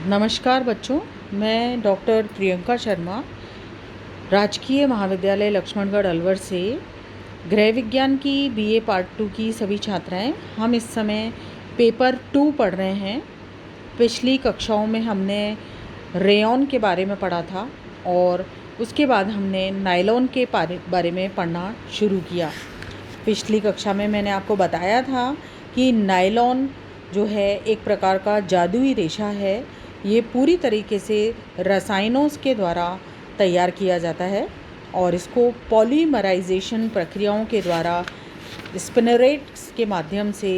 नमस्कार बच्चों, मैं डॉक्टर प्रियंका शर्मा राजकीय महाविद्यालय लक्ष्मणगढ़ अलवर से गृह विज्ञान की बीए पार्ट 2 की सभी छात्राएं हम इस समय पेपर 2 पढ़ रहे हैं। पिछली कक्षाओं में हमने रेयॉन के बारे में पढ़ा था और उसके बाद हमने नायलॉन के बारे में पढ़ना शुरू किया। पिछली कक्षा में मैंने आपको बताया था कि नायलॉन जो है एक प्रकार का जादुई रेशा है। ये पूरी तरीके से रसायनों के द्वारा तैयार किया जाता है और इसको पॉलीमराइजेशन प्रक्रियाओं के द्वारा स्पिनरेट्स के माध्यम से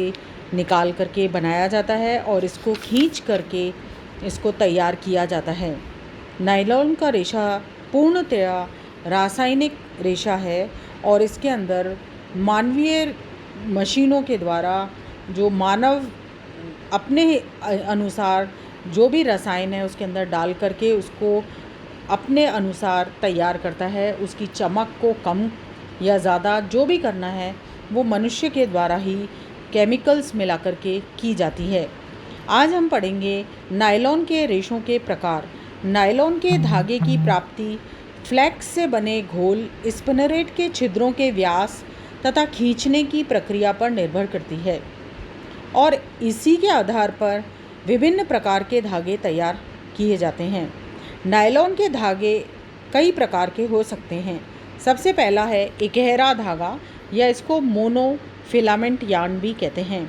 निकाल करके बनाया जाता है और इसको खींच करके इसको तैयार किया जाता है। नायलॉन का रेशा पूर्णतया रासायनिक रेशा है और इसके अंदर मानवीय मशीनों के द्वारा जो मानव अपने अनुसार जो भी रसायन है उसके अंदर डाल करके उसको अपने अनुसार तैयार करता है। उसकी चमक को कम या ज़्यादा जो भी करना है वो मनुष्य के द्वारा ही केमिकल्स मिला करके की जाती है। आज हम पढ़ेंगे नायलॉन के रेशों के प्रकार। नायलॉन के धागे की प्राप्ति फ्लैक्स से बने घोल, स्पिनरेट के छिद्रों के व्यास तथा खींचने की प्रक्रिया पर निर्भर करती है और इसी के आधार पर विभिन्न प्रकार के धागे तैयार किए जाते हैं। नायलॉन के धागे कई प्रकार के हो सकते हैं। सबसे पहला है इकहरा धागा या इसको मोनोफिलामेंट यार्न भी कहते हैं।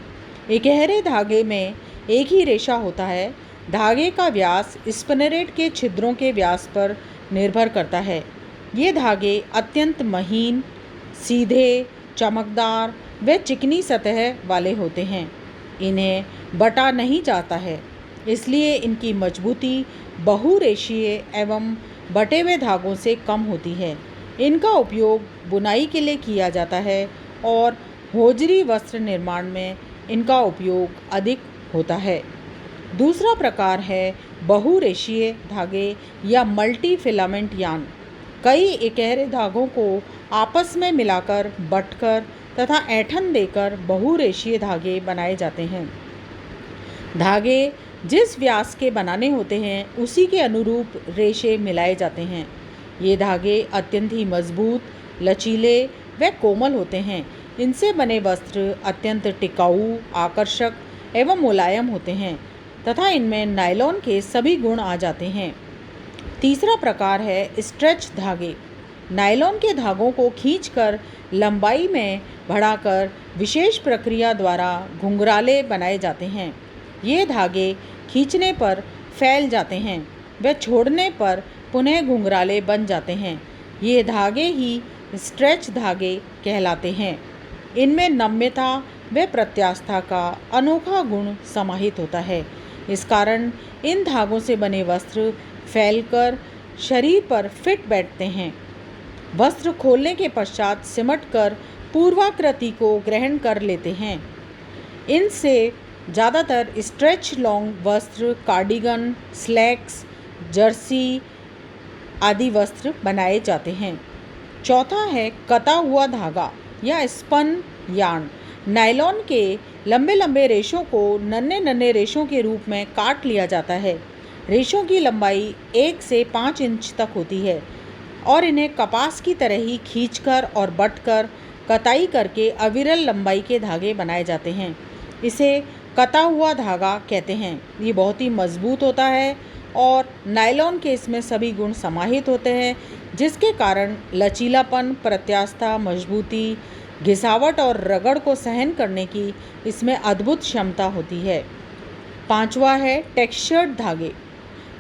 इकहरे धागे में एक ही रेशा होता है। धागे का व्यास स्पिनरेट के छिद्रों के व्यास पर निर्भर करता है। ये धागे अत्यंत महीन, सीधे, चमकदार व चिकनी सतह वाले होते हैं। इन्हें बटा नहीं जाता है, इसलिए इनकी मजबूती बहुरेशीय एवं बटे हुए धागों से कम होती है। इनका उपयोग बुनाई के लिए किया जाता है और होजरी वस्त्र निर्माण में इनका उपयोग अधिक होता है। दूसरा प्रकार है बहुरेशीय धागे या मल्टी फिलामेंट यार्न। कई इकहरे धागों को आपस में मिलाकर, बटकर तथा ऐंठन देकर बहुरेशीय धागे बनाए जाते हैं। धागे जिस व्यास के बनाने होते हैं उसी के अनुरूप रेशे मिलाए जाते हैं। ये धागे अत्यंत ही मजबूत, लचीले व कोमल होते हैं। इनसे बने वस्त्र अत्यंत टिकाऊ, आकर्षक एवं मुलायम होते हैं तथा इनमें नायलॉन के सभी गुण आ जाते हैं। तीसरा प्रकार है स्ट्रेच धागे। नायलॉन के धागों को खींचकर लंबाई में बढ़ाकर विशेष प्रक्रिया द्वारा घुंघराले बनाए जाते हैं। ये धागे खींचने पर फैल जाते हैं व छोड़ने पर पुनः घुंघराले बन जाते हैं। ये धागे ही स्ट्रेच धागे कहलाते हैं। इनमें नम्यता व प्रत्यास्थता का अनोखा गुण समाहित होता है। इस कारण इन धागों से बने वस्त्र फैलकर शरीर पर फिट बैठते हैं। वस्त्र खोलने के पश्चात सिमटकर पूर्वाकृति को ग्रहण कर लेते हैं। इनसे ज़्यादातर स्ट्रेच लॉन्ग वस्त्र, कार्डिगन, स्लैक्स, जर्सी आदि वस्त्र बनाए जाते हैं। चौथा है कता हुआ धागा या स्पन यार्न। नायलॉन के लंबे लंबे रेशों को नन्हे नन्हे रेशों के रूप में काट लिया जाता है। रेशों की लंबाई 1 से 5 इंच तक होती है और इन्हें कपास की तरह ही खींचकर और बटकर कताई करके अविरल लंबाई के धागे बनाए जाते हैं। इसे कता हुआ धागा कहते हैं। ये बहुत ही मजबूत होता है और नायलॉन के इसमें सभी गुण समाहित होते हैं, जिसके कारण लचीलापन, प्रत्यास्थता, मजबूती, घिसावट और रगड़ को सहन करने की इसमें अद्भुत क्षमता होती है। पांचवा है टेक्सचर्ड धागे।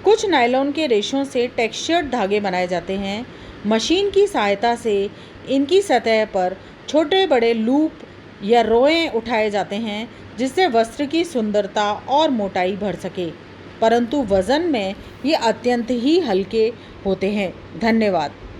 कुछ नायलॉन के रेशों से टेक्सचर्ड धागे बनाए जाते हैं। मशीन की सहायता से इनकी सतह पर छोटे बड़े लूप या रोए उठाए जाते हैं, जिससे वस्त्र की सुंदरता और मोटाई बढ़ सके, परंतु वज़न में ये अत्यंत ही हल्के होते हैं। धन्यवाद।